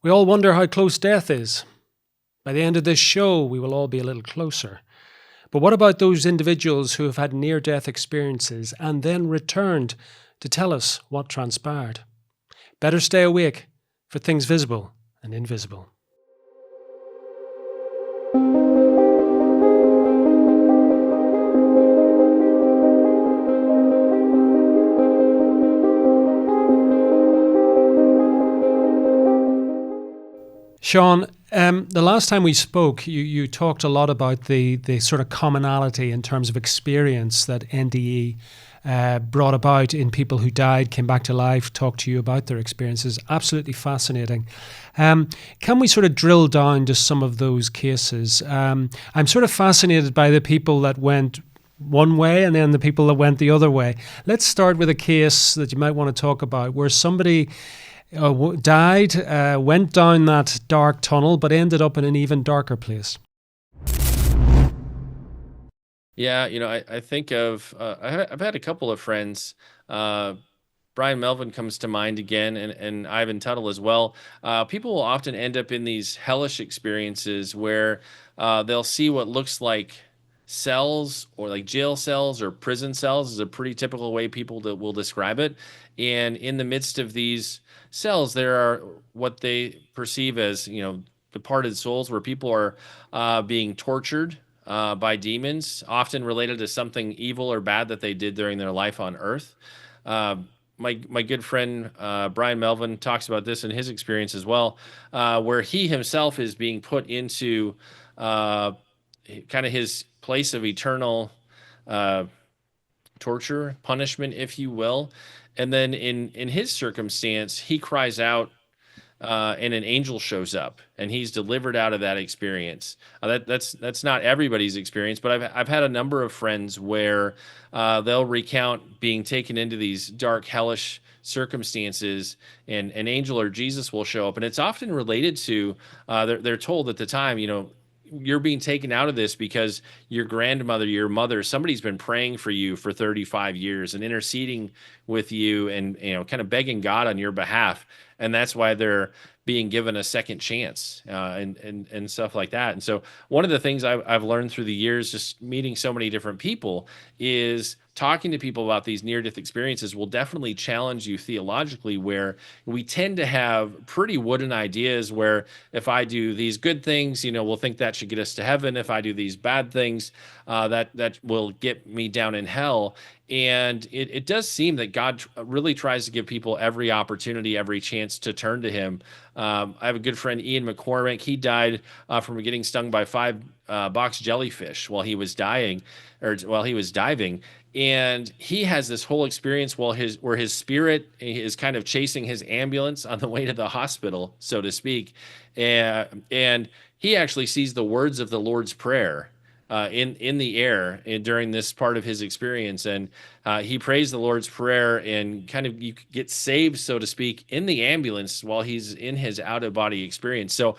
We all wonder how close death is. By the end of this show, we will all be a little closer. But what about those individuals who have had near-death experiences and then returned to tell us what transpired? Better stay awake for things visible and invisible. Shaun, the last time we spoke, you talked a lot about the sort of commonality in terms of experience that NDE brought about in people who died, came back to life, talked to you about their experiences. Absolutely fascinating. Can we sort of drill down to some of those cases? I'm sort of fascinated by the people that went one way and then the people that went the other way. Let's start with a case that you might want to talk about where somebody died, went down that dark tunnel, but ended up in an even darker place. Yeah, I think of I've had a couple of friends. Brian Melvin comes to mind again, and Ivan Tuttle as well. People will often end up in these hellish experiences where they'll see what looks like cells or like jail cells or prison cells is a pretty typical way people will describe it. And in the midst of these cells, there are what they perceive as, departed souls where people are being tortured by demons, often related to something evil or bad that they did during their life on Earth. My good friend Brian Melvin talks about this in his experience as well, where he himself is being put into kind of his place of eternal torture, punishment, if you will. And then in his circumstance, he cries out, and an angel shows up, and he's delivered out of that experience. That's not everybody's experience, but I've had a number of friends where they'll recount being taken into these dark, hellish circumstances, and an angel or Jesus will show up, and it's often related to they're told at the time, you're being taken out of this because your grandmother, your mother, somebody's been praying for you for 35 years and interceding with you and, kind of begging God on your behalf. And that's why they're being given a second chance and stuff like that. And so one of the things I've learned through the years, just meeting so many different people, is talking to people about these near-death experiences will definitely challenge you theologically, where we tend to have pretty wooden ideas where if I do these good things, we'll think that should get us to heaven. If I do these bad things, that will get me down in hell. And it does seem that God really tries to give people every opportunity, every chance to turn to him. I have a good friend, Ian McCormick. He died from getting stung by 5 box jellyfish while he was dying, or while he was diving. And he has this whole experience where his spirit is kind of chasing his ambulance on the way to the hospital, so to speak. And he actually sees the words of the Lord's Prayer in the air during this part of his experience, and he prays the Lord's Prayer, and kind of you get saved, so to speak, in the ambulance while he's in his out-of-body experience. So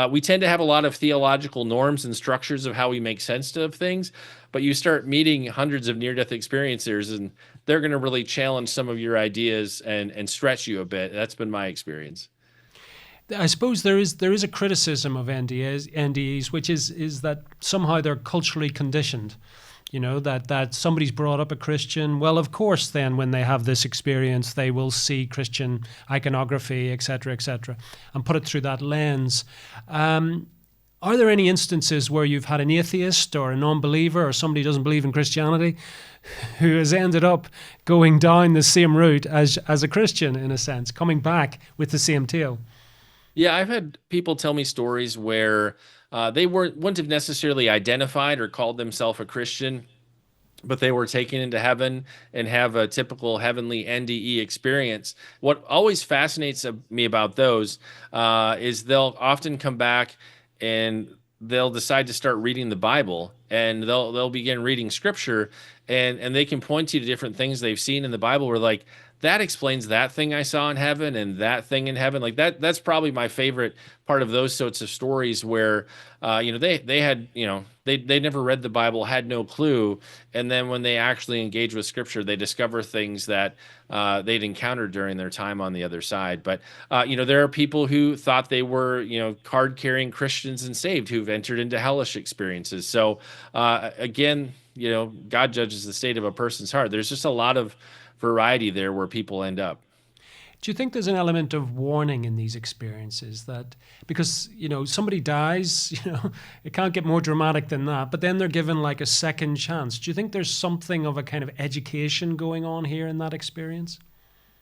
we tend to have a lot of theological norms and structures of how we make sense of things, but you start meeting hundreds of near-death experiencers, and they're going to really challenge some of your ideas and stretch you a bit. That's been my experience. I suppose there is a criticism of NDEs, which is that somehow they're culturally conditioned. That somebody's brought up a Christian. Well, of course, then when they have this experience, they will see Christian iconography, et cetera, and put it through that lens. Are there any instances where you've had an atheist or a non-believer or somebody who doesn't believe in Christianity who has ended up going down the same route as a Christian, in a sense, coming back with the same tale? Yeah, I've had people tell me stories where they wouldn't have necessarily identified or called themselves a Christian, but they were taken into heaven and have a typical heavenly NDE experience. What always fascinates me about those is they'll often come back and they'll decide to start reading the Bible, and they'll begin reading scripture, and they can point you to different things they've seen in the Bible where, like, that explains that thing I saw in heaven and that thing in heaven. Like that's probably my favorite part of those sorts of stories where, they had, they never read the Bible, had no clue. And then when they actually engage with scripture, they discover things that they'd encountered during their time on the other side. But, there are people who thought they were, card carrying Christians and saved who've entered into hellish experiences. So, again, God judges the state of a person's heart. There's just a lot of variety there where people end up. Do you think there's an element of warning in these experiences that because, somebody dies, it can't get more dramatic than that, but then they're given like a second chance. Do you think there's something of a kind of education going on here in that experience?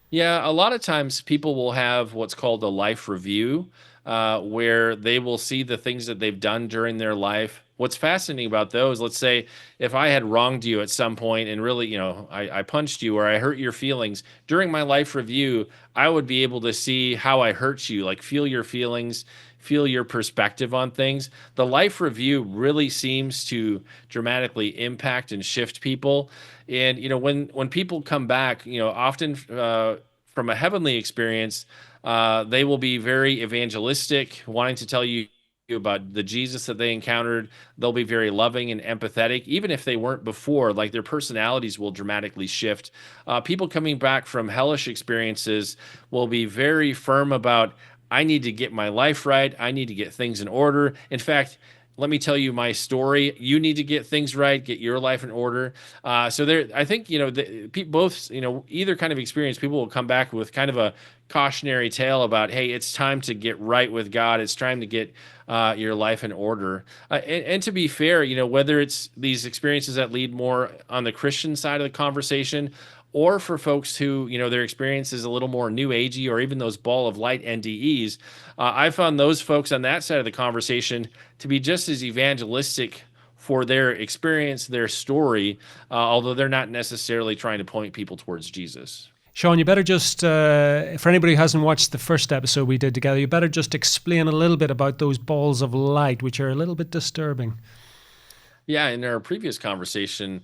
Yeah, a lot of times people will have what's called a life review, where they will see the things that they've done during their life. What's fascinating about those, let's say if I had wronged you at some point and really, I punched you or I hurt your feelings during my life review, I would be able to see how I hurt you, like feel your feelings, feel your perspective on things. The life review really seems to dramatically impact and shift people. And when people come back, often from a heavenly experience, they will be very evangelistic, wanting to tell you about the Jesus that they encountered. They'll be very loving and empathetic, even if they weren't before. Like their personalities will dramatically shift. People coming back from hellish experiences will be very firm about, I need to get my life right. I need to get things in order. In fact, let me tell you my story. You need to get things right, get your life in order. So there, I think, both, either kind of experience, people will come back with kind of a cautionary tale about, hey, it's time to get right with God. It's time to get your life in order. And to be fair, whether it's these experiences that lead more on the Christian side of the conversation, or for folks who, their experience is a little more new agey, or even those ball of light NDEs, I found those folks on that side of the conversation to be just as evangelistic for their experience, their story, although they're not necessarily trying to point people towards Jesus. Shaun, you better just, for anybody who hasn't watched the first episode we did together, you better just explain a little bit about those balls of light, which are a little bit disturbing. Yeah, in our previous conversation,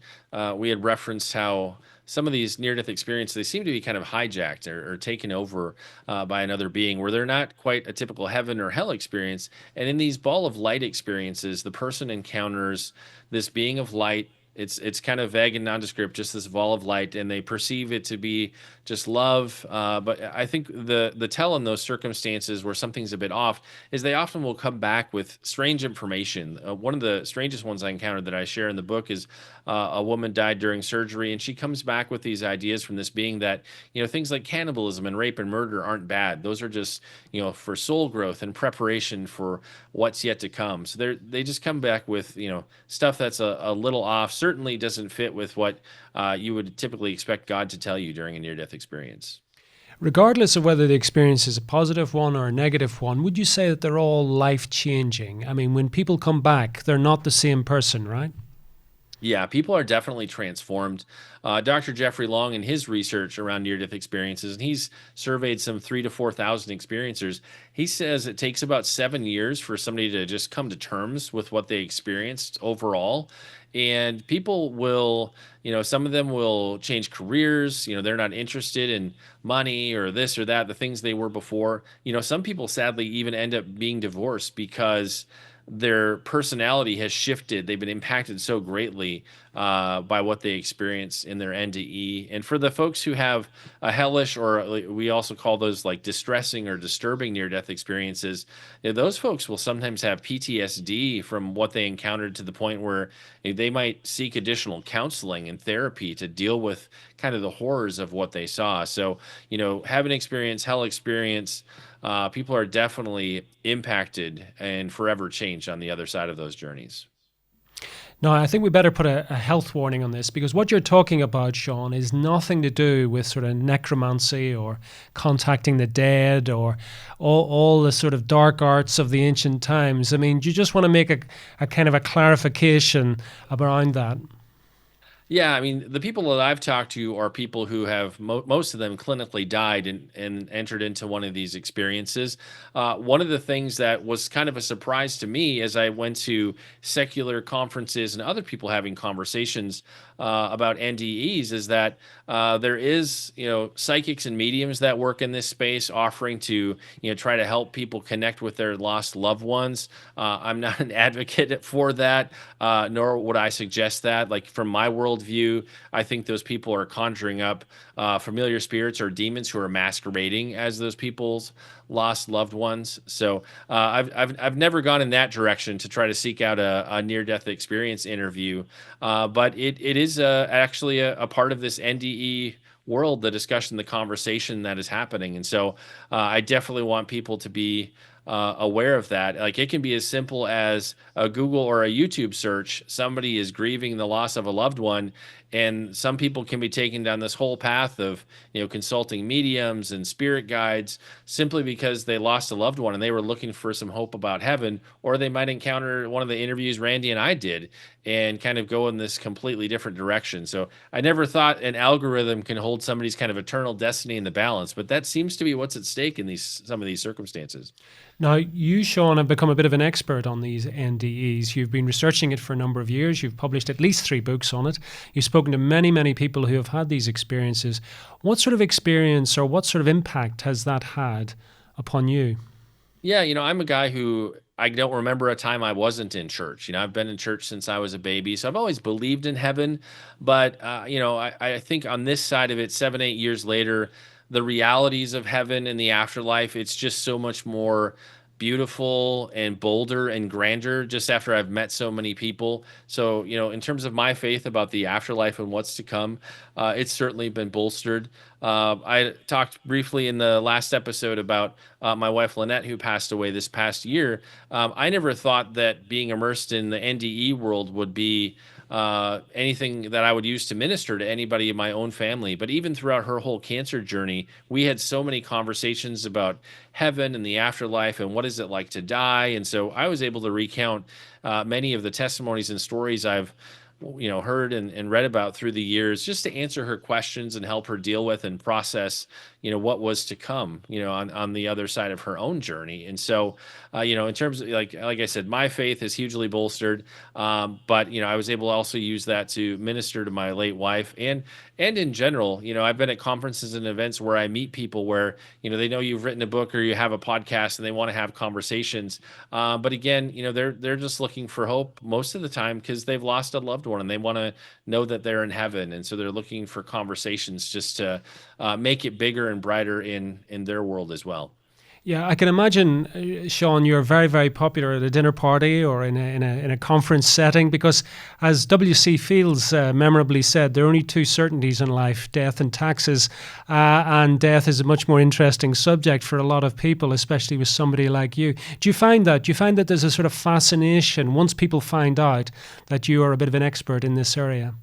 we had referenced how some of these near-death experiences, they seem to be kind of hijacked or taken over by another being, where they're not quite a typical heaven or hell experience. And in these ball of light experiences, the person encounters this being of light. It's kind of vague and nondescript, just this ball of light, and they perceive it to be just love. But I think the tell in those circumstances where something's a bit off is they often will come back with strange information. One of the strangest ones I encountered that I share in the book is a woman died during surgery, and she comes back with these ideas from this being that, things like cannibalism and rape and murder aren't bad. Those are just, for soul growth and preparation for what's yet to come. So they just come back with, stuff that's a little off, certainly doesn't fit with what you would typically expect God to tell you during a near-death experience. Regardless of whether the experience is a positive one or a negative one, would you say that they're all life-changing? I mean, when people come back, they're not the same person, right? Yeah, people are definitely transformed. Dr. Jeffrey Long, in his research around near-death experiences, and he's surveyed some 3,000 to 4,000 experiencers, he says it takes about 7 years for somebody to just come to terms with what they experienced overall. And people will, some of them will change careers. They're not interested in money or this or that, the things they were before. Some people sadly even end up being divorced because their personality has shifted. They've been impacted so greatly by what they experience in their NDE. And for the folks who have a hellish, or we also call those like distressing or disturbing near-death experiences, those folks will sometimes have PTSD from what they encountered, to the point where they might seek additional counseling and therapy to deal with kind of the horrors of what they saw. So, heaven experience, hell experience, people are definitely impacted and forever changed on the other side of those journeys. No, I think we better put a health warning on this, because what you're talking about, Shaun, is nothing to do with sort of necromancy or contacting the dead or all the sort of dark arts of the ancient times. I mean, do you just want to make a kind of a clarification around that? Yeah, I mean, the people that I've talked to are people who have most of them clinically died and entered into one of these experiences. One of the things that was kind of a surprise to me as I went to secular conferences and other people having conversations about NDEs is that there is, psychics and mediums that work in this space offering to, try to help people connect with their lost loved ones. I'm not an advocate for that, nor would I suggest that. Like from my worldview, I think those people are conjuring up familiar spirits or demons who are masquerading as those people's lost loved ones. So I've never gone in that direction to try to seek out a near death experience interview, but it is actually a part of this NDE world, the discussion, the conversation that is happening. And so I definitely want people to be aware of that. Like it can be as simple as a Google or a YouTube search. Somebody is grieving the loss of a loved one, and some people can be taken down this whole path of consulting mediums and spirit guides simply because they lost a loved one and they were looking for some hope about heaven. Or they might encounter one of the interviews Randy and I did and kind of go in this completely different direction. So I never thought an algorithm can hold somebody's kind of eternal destiny in the balance, but that seems to be what's at stake in these some of these circumstances. Now, you, Shaun, have become a bit of an expert on these NDEs. You've been researching it for a number of years. You've published at least 3 books on it. You've spoken to many, many people who have had these experiences. What sort of experience or what sort of impact has that had upon you? Yeah, I'm a guy who I don't remember a time I wasn't in church. I've been in church since I was a baby, so I've always believed in heaven. But I think on this side of it, 7, 8 years later, the realities of heaven and the afterlife, it's just so much more beautiful and bolder and grander just after I've met so many people. So, in terms of my faith about the afterlife and what's to come, it's certainly been bolstered. I talked briefly in the last episode about my wife Lynette, who passed away this past year. I never thought that being immersed in the NDE world would be anything that I would use to minister to anybody in my own family. But even throughout her whole cancer journey, we had so many conversations about heaven and the afterlife and what is it like to die. And so I was able to recount many of the testimonies and stories I've heard and read about through the years, just to answer her questions and help her deal with and process what was to come on the other side of her own journey. And so in terms of like I said, my faith is hugely bolstered, but I was able to also use that to minister to my late wife. And in general, I've been at conferences and events where I meet people where they know you've written a book or you have a podcast and they want to have conversations, but again, they're just looking for hope most of the time because they've lost a loved one and they want to know that they're in heaven. And so they're looking for conversations just to make it bigger and brighter in their world as well. Yeah, I can imagine, Shaun, you're very, very popular at a dinner party or in a conference setting because, as W.C. Fields memorably said, there are only 2 certainties in life, death and taxes. And death is a much more interesting subject for a lot of people, especially with somebody like you. Do you find that? Do you find that there's a sort of fascination once people find out that you are a bit of an expert in this area?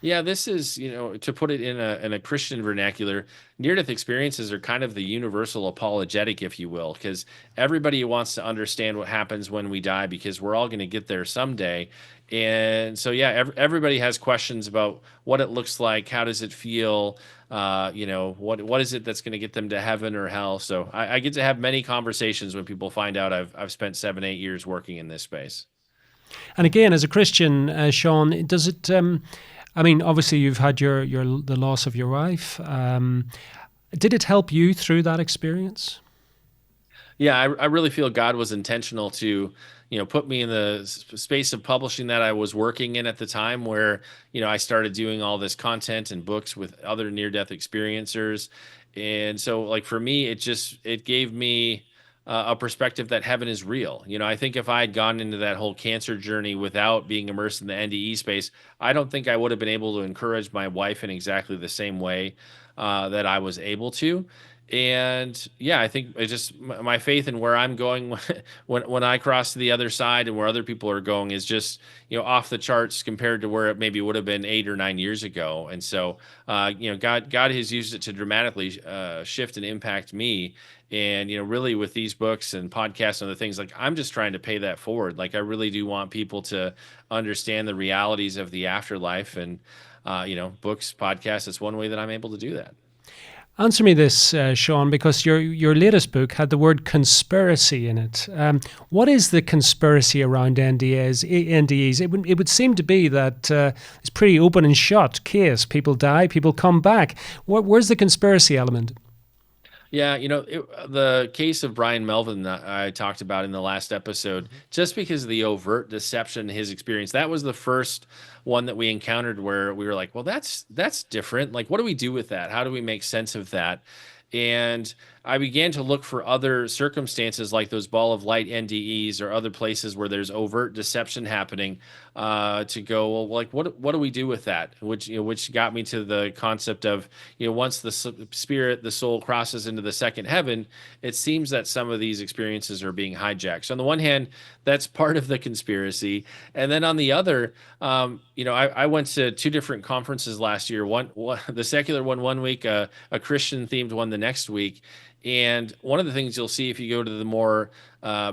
Yeah, this is, to put it in a Christian vernacular, near-death experiences are kind of the universal apologetic, if you will, because everybody wants to understand what happens when we die because we're all going to get there someday. And so, yeah, everybody has questions about what it looks like, how does it feel, what is it that's going to get them to heaven or hell. So I get to have many conversations when people find out I've spent 7, 8 years working in this space. And again, as a Christian, Shaun, does it? I mean, obviously, you've had your the loss of your wife. Did it help you through that experience? Yeah, I really feel God was intentional to, put me in the space of publishing that I was working in at the time where, I started doing all this content and books with other near-death experiencers. And so like for me, it gave me a perspective that heaven is real. I think if I had gone into that whole cancer journey without being immersed in the NDE space, I don't think I would have been able to encourage my wife in exactly the same way that I was able to. And yeah, I think it's just my faith in where I'm going when I cross to the other side and where other people are going is just, off the charts compared to where it maybe would have been 8 or 9 years ago. And so, God has used it to dramatically shift and impact me. And, really with these books and podcasts and other things, like I'm just trying to pay that forward. Like I really do want people to understand the realities of the afterlife, and, books, podcasts, it's one way that I'm able to do that. Answer me this, Shaun, because your latest book had the word conspiracy in it. What is the conspiracy around NDAs, NDEs? It would seem to be that it's pretty open and shut case. People die, people come back. Where's the conspiracy element? Yeah, the case of Brian Melvin that I talked about in the last episode, just because of the overt deception, his experience, that was the first one that we encountered where we were like, well, that's different. Like, what do we do with that? How do we make sense of that? And I began to look for other circumstances like those ball of light NDEs or other places where there's overt deception happening, to go, well, like what do we do with that? Which got me to the concept of, once the spirit, the soul crosses into the second heaven, it seems that some of these experiences are being hijacked. So on the one hand, that's part of the conspiracy, and then on the other, I went to two different conferences last year. One the secular one week, a Christian themed one the next week. And one of the things you'll see if you go to the more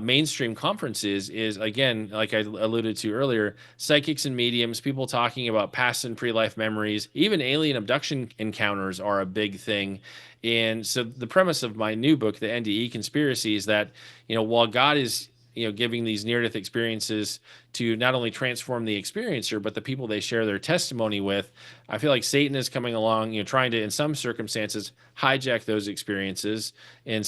mainstream conferences is, again, like I alluded to earlier, psychics and mediums, people talking about past and pre-life memories, even alien abduction encounters are a big thing. And so the premise of my new book, the NDE Conspiracy, is that, while God is giving these near-death experiences to not only transform the experiencer, but the people they share their testimony with, I feel like Satan is coming along, trying to, in some circumstances, hijack those experiences and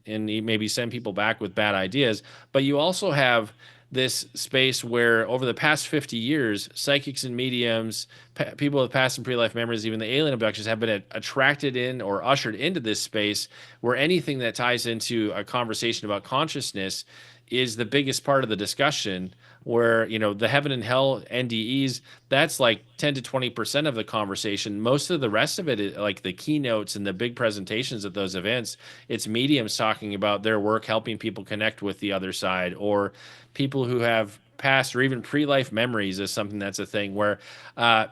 maybe send people back with bad ideas. But you also have this space where over the past 50 years, psychics and mediums, people with past and pre-life memories, even the alien abductions, have been attracted in or ushered into this space where anything that ties into a conversation about consciousness is the biggest part of the discussion, where the heaven and hell NDEs, that's like 10 to 20% of the conversation. Most of the rest of it is like the keynotes and the big presentations at those events. It's mediums talking about their work helping people connect with the other side, or people who have past or even pre-life memories is something that's a thing where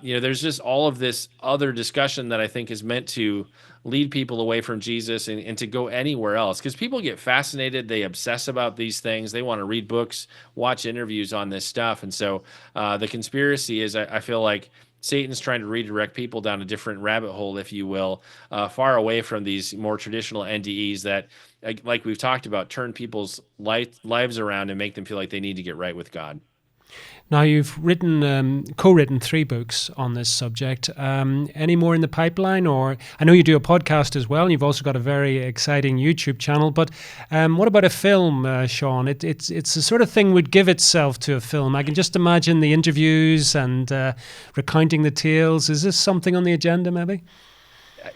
there's just all of this other discussion that I think is meant to lead people away from Jesus and to go anywhere else, because people get fascinated, they obsess about these things, they want to read books, watch interviews on this stuff. And so the conspiracy is, I feel like Satan's trying to redirect people down a different rabbit hole, if you will, far away from these more traditional NDEs that, like we've talked about, turn people's lives around and make them feel like they need to get right with God. Now, you've co-written 3 books on this subject. Any more in the pipeline? Or I know you do a podcast as well, and you've also got a very exciting YouTube channel. But what about a film, Shaun? It's the sort of thing would give itself to a film. I can just imagine the interviews and recounting the tales. Is this something on the agenda, maybe?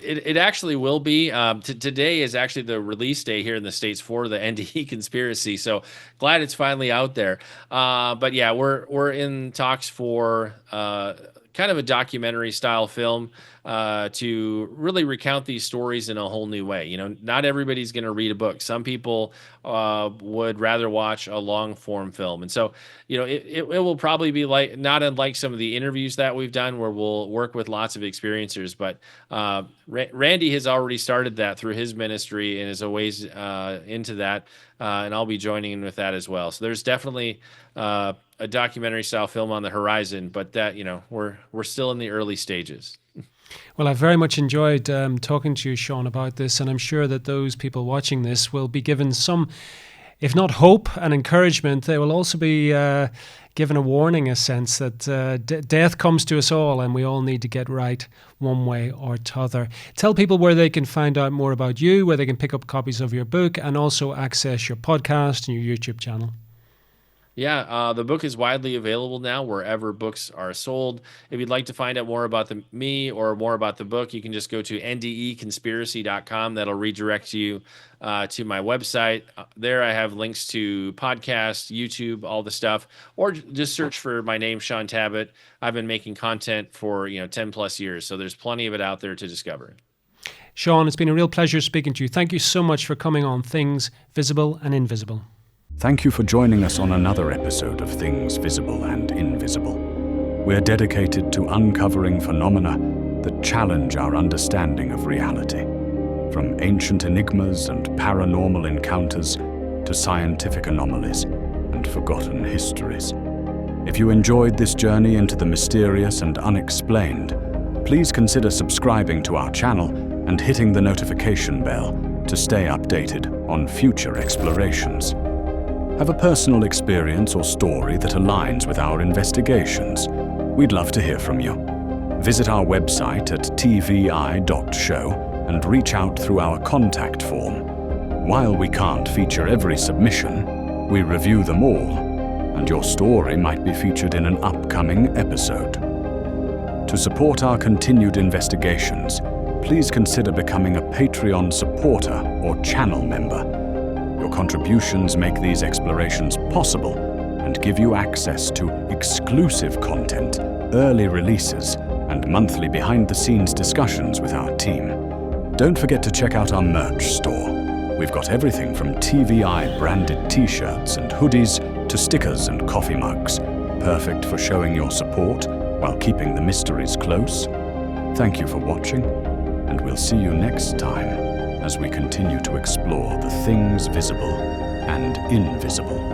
It actually will be. Today is actually the release day here in the States for the NDE Conspiracy. So glad it's finally out there. But yeah, we're in talks for kind of a documentary style film to really recount these stories in a whole new way. Not everybody's going to read a book. Some people would rather watch a long form film. And so, it will probably be like not unlike some of the interviews that we've done where we'll work with lots of experiencers. But Randy has already started that through his ministry and is a ways into that. And I'll be joining in with that as well. So there's definitely a documentary style film on the horizon, but that, we're still in the early stages. Well, I've very much enjoyed talking to you, Shaun, about this, and I'm sure that those people watching this will be given some, if not hope and encouragement, they will also be given a warning, a sense that death comes to us all and we all need to get right one way or t'other. Tell people where they can find out more about you, where they can pick up copies of your book, and also access your podcast and your YouTube channel. Yeah, the book is widely available now wherever books are sold. If you'd like to find out more about me or more about the book, you can just go to ndeconspiracy.com. That'll redirect you to my website. There I have links to podcasts, YouTube, all the stuff, or just search for my name, Shaun Tabatt. I've been making content for 10 plus years, so there's plenty of it out there to discover. Shaun, it's been a real pleasure speaking to you. Thank you so much for coming on Things Visible and Invisible. Thank you for joining us on another episode of Things Visible and Invisible. We're dedicated to uncovering phenomena that challenge our understanding of reality, from ancient enigmas and paranormal encounters to scientific anomalies and forgotten histories. If you enjoyed this journey into the mysterious and unexplained, please consider subscribing to our channel and hitting the notification bell to stay updated on future explorations. Have a personal experience or story that aligns with our investigations? We'd love to hear from you. Visit our website at tvi.show and reach out through our contact form. While we can't feature every submission, we review them all, and your story might be featured in an upcoming episode. To support our continued investigations, please consider becoming a Patreon supporter or channel member. Your contributions make these explorations possible and give you access to exclusive content, early releases, and monthly behind-the-scenes discussions with our team. Don't forget to check out our merch store. We've got everything from TVI-branded t-shirts and hoodies to stickers and coffee mugs, perfect for showing your support while keeping the mysteries close. Thank you for watching, and we'll see you next time as we continue to explore the things visible and invisible.